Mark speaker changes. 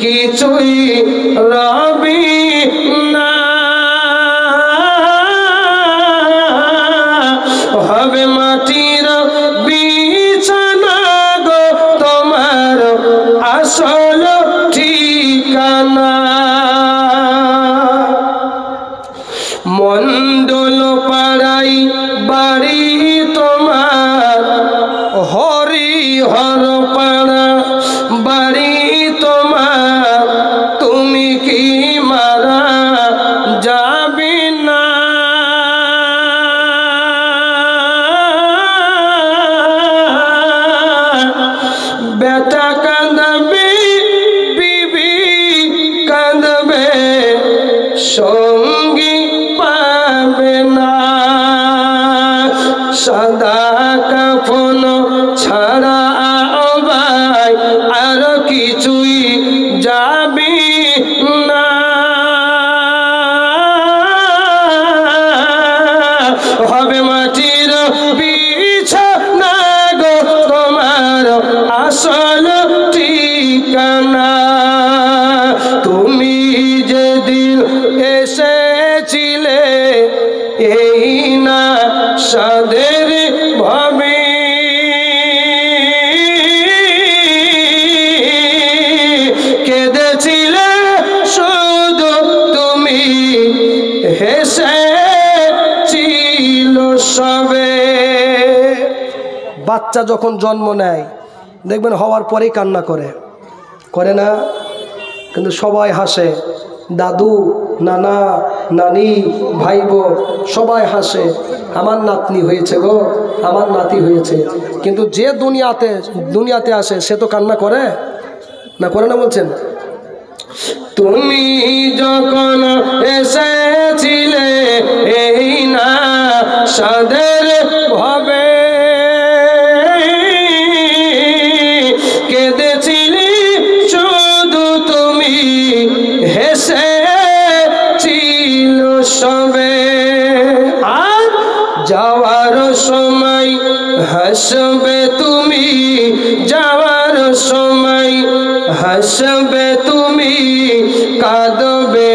Speaker 1: কিছুই রবি না হবে মাটির বিছানা গো তোমার আসল ঠিকানা মন্ডল পাড়াই বাড়ি তোমার হরিহর পাড়া বাড়ি তোমার তুমি কি মারা যাবে না বেটা কাঁদবে বিবি কাঁদবে সঙ্গী পাবে না সাদা কাফন ছাড়া ভাই আর কিছুই যাবে না হবে মাটির বিছানা গো তোমার আসল ঠিকানা তুমি যেদিন এসেছিলে এই না সাদের ভাবে কেঁদেছিলে শুধু তুমি হেসেছিল সবে বাচ্চা যখন জন্ম নেয় দেখবেন হওয়ার পরেই কান্না করে করে না কিন্তু সবাই হাসে দাদু নানা নানি ভাই বোন সবাই হাসে আমার নাতনি হয়েছে গো আমার নাতি হয়েছে কিন্তু যে দুনিয়াতে আসে সে তো কান্না করে না করে না বলছেন তুমি যখন এসেছিলে এই না সাদের ভাবে কেঁদেছিলি শুধু তুমি হেসেছিল সবে আর যাওয়ার সময় হাসবে তুমি যাওয়ার সময় হাসবে তুমি কাঁদবে